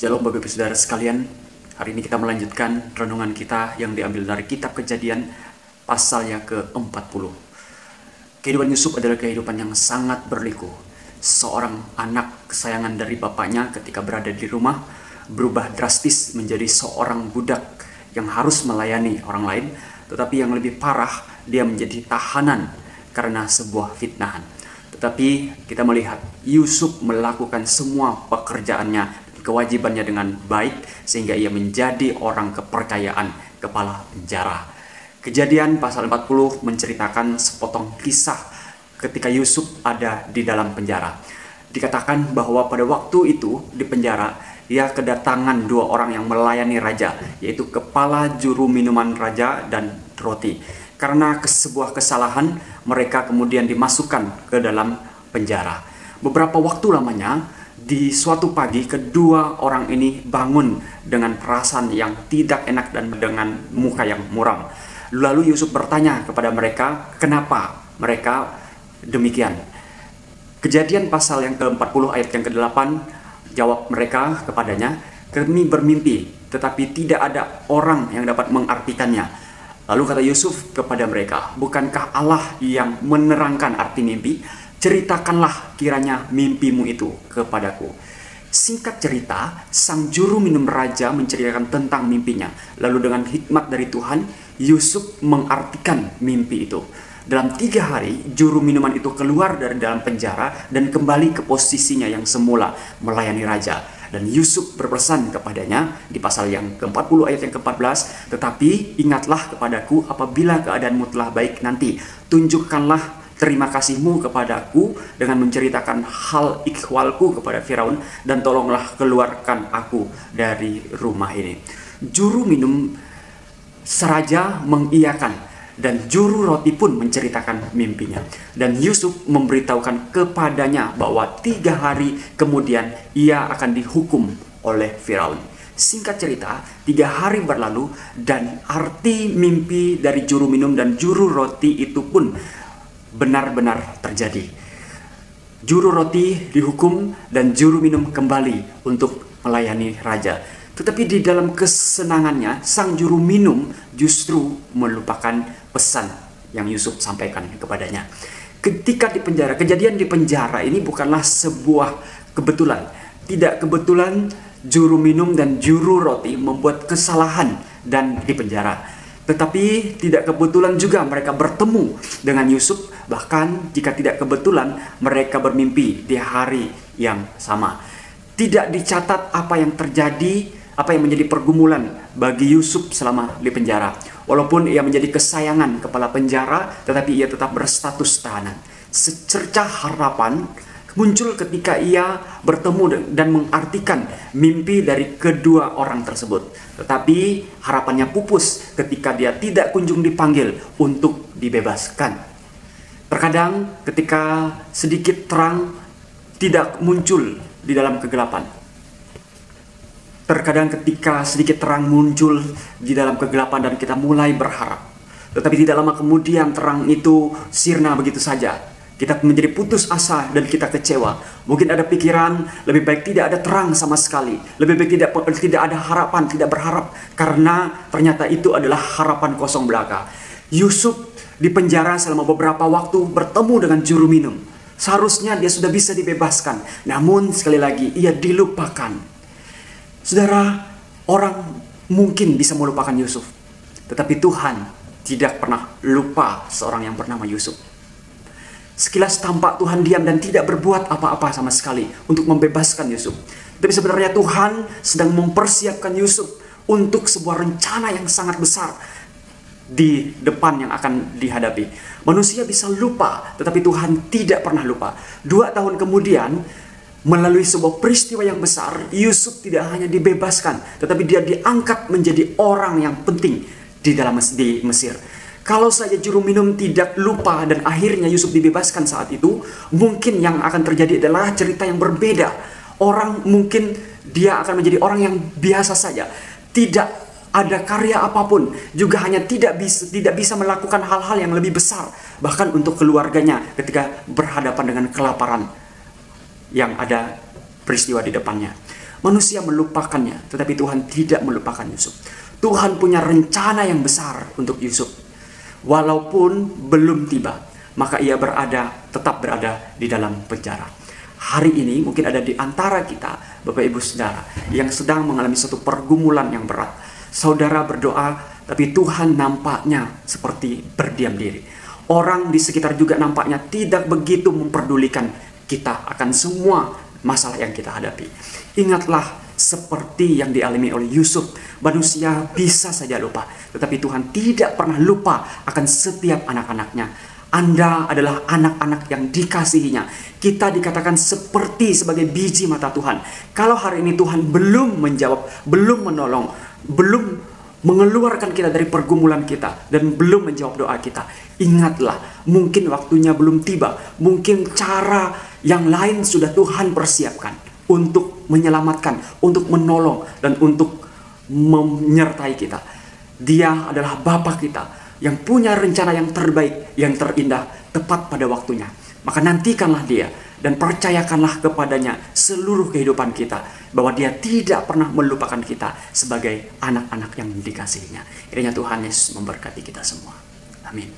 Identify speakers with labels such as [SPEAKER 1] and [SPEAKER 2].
[SPEAKER 1] Shalom Bapak Ibu Saudara sekalian. Hari ini kita melanjutkan renungan kita yang diambil dari kitab Kejadian pasal yang ke-40. Kehidupan Yusuf adalah kehidupan yang sangat berliku. Seorang anak kesayangan dari bapaknya ketika berada di rumah berubah drastis menjadi seorang budak yang harus melayani orang lain, tetapi yang lebih parah, dia menjadi tahanan karena sebuah fitnahan. Tetapi kita melihat Yusuf melakukan semua pekerjaannya, kewajibannya dengan baik, sehingga ia menjadi orang kepercayaan kepala penjara. Kejadian pasal 40 menceritakan sepotong kisah ketika Yusuf ada di dalam penjara. Dikatakan bahwa pada waktu itu di penjara, ia kedatangan dua orang yang melayani raja, yaitu kepala juru minuman raja dan roti. Karena sebuah kesalahan, mereka kemudian dimasukkan ke dalam penjara. Beberapa waktu lamanya, di suatu pagi, kedua orang ini bangun dengan perasaan yang tidak enak dan dengan muka yang muram. Lalu Yusuf bertanya kepada mereka, kenapa mereka demikian? Kejadian pasal yang ke-40 ayat yang ke-8, jawab mereka kepadanya, kami bermimpi, tetapi tidak ada orang yang dapat mengartikannya. Lalu kata Yusuf kepada mereka, bukankah Allah yang menerangkan arti mimpi? Ceritakanlah kiranya mimpimu itu kepadaku. Singkat cerita, sang juru minum raja menceritakan tentang mimpinya. Lalu dengan hikmat dari Tuhan, Yusuf mengartikan mimpi itu. Dalam 3 hari, juru minuman itu keluar dari dalam penjara dan kembali ke posisinya yang semula, melayani raja. Dan Yusuf berpesan kepadanya di pasal yang ke-40 ayat yang ke-14, tetapi ingatlah kepadaku apabila keadaanmu telah baik nanti, tunjukkanlah terima kasihmu kepadaku dengan menceritakan hal ikhwalku kepada Firaun, dan tolonglah keluarkan aku dari rumah ini. Juru minum seraja mengiyakan, dan juru roti pun menceritakan mimpinya. Dan Yusuf memberitahukan kepadanya bahwa 3 hari kemudian ia akan dihukum oleh Firaun. Singkat cerita, 3 hari berlalu dan arti mimpi dari juru minum dan juru roti itu pun benar-benar terjadi. Juru roti dihukum dan juru minum kembali untuk melayani raja. Tetapi di dalam kesenangannya, sang juru minum justru melupakan pesan yang Yusuf sampaikan kepadanya. Ketika di penjara, kejadian di penjara ini bukanlah sebuah kebetulan. Tidak kebetulan juru minum dan juru roti membuat kesalahan dan di penjara. Tetapi tidak kebetulan juga mereka bertemu dengan Yusuf, bahkan jika tidak kebetulan mereka bermimpi di hari yang sama. Tidak dicatat apa yang terjadi, apa yang menjadi pergumulan bagi Yusuf selama di penjara. Walaupun ia menjadi kesayangan kepala penjara, tetapi ia tetap berstatus tahanan. Secercah harapan muncul ketika ia bertemu dan mengartikan mimpi dari kedua orang tersebut. Tetapi harapannya pupus ketika dia tidak kunjung dipanggil untuk dibebaskan. Terkadang ketika sedikit terang tidak muncul di dalam kegelapan. Terkadang ketika sedikit terang muncul di dalam kegelapan dan kita mulai berharap. Tetapi tidak lama kemudian terang itu sirna begitu saja. Kita menjadi putus asa dan kita kecewa. Mungkin ada pikiran, lebih baik tidak ada terang sama sekali. Lebih baik tidak ada harapan, tidak berharap. Karena ternyata itu adalah harapan kosong belaka. Yusuf di penjara selama beberapa waktu bertemu dengan juru minum. Seharusnya dia sudah bisa dibebaskan. Namun sekali lagi ia dilupakan. Saudara, orang mungkin bisa melupakan Yusuf. Tetapi Tuhan tidak pernah lupa seorang yang bernama Yusuf. Sekilas tampak Tuhan diam dan tidak berbuat apa-apa sama sekali untuk membebaskan Yusuf. Tapi sebenarnya Tuhan sedang mempersiapkan Yusuf untuk sebuah rencana yang sangat besar di depan yang akan dihadapi. Manusia bisa lupa, tetapi Tuhan tidak pernah lupa. 2 tahun kemudian, melalui sebuah peristiwa yang besar, Yusuf tidak hanya dibebaskan, tetapi dia diangkat menjadi orang yang penting di Mesir. Kalau saja juru minum tidak lupa dan akhirnya Yusuf dibebaskan saat itu, mungkin yang akan terjadi adalah cerita yang berbeda. Orang mungkin dia akan menjadi orang yang biasa saja, tidak ada karya apapun, juga hanya tidak bisa melakukan hal-hal yang lebih besar, bahkan untuk keluarganya ketika berhadapan dengan kelaparan yang ada peristiwa di depannya. Manusia melupakannya, tetapi Tuhan tidak melupakan Yusuf. Tuhan punya rencana yang besar untuk Yusuf. Walaupun belum tiba, maka ia tetap berada di dalam penjara. Hari ini mungkin ada di antara kita, Bapak Ibu Saudara, yang sedang mengalami satu pergumulan yang berat. Saudara berdoa, tapi Tuhan nampaknya seperti berdiam diri. Orang di sekitar juga nampaknya tidak begitu memperdulikan kita akan semua masalah yang kita hadapi. Ingatlah, seperti yang dialami oleh Yusuf, manusia bisa saja lupa, tetapi Tuhan tidak pernah lupa akan setiap anak-anaknya. Anda adalah anak-anak yang dikasihinya. Kita dikatakan seperti sebagai biji mata Tuhan. Kalau hari ini Tuhan belum menjawab, belum menolong, belum mengeluarkan kita dari pergumulan kita, dan belum menjawab doa kita, ingatlah, mungkin waktunya belum tiba. Mungkin cara yang lain sudah Tuhan persiapkan untuk menyelamatkan, untuk menolong, dan untuk menyertai kita. Dia adalah Bapa kita yang punya rencana yang terbaik, yang terindah, tepat pada waktunya. Maka nantikanlah Dia dan percayakanlah kepadanya seluruh kehidupan kita, bahwa Dia tidak pernah melupakan kita sebagai anak-anak yang dikasihinya. Kiranya Tuhan Yesus memberkati kita semua. Amin.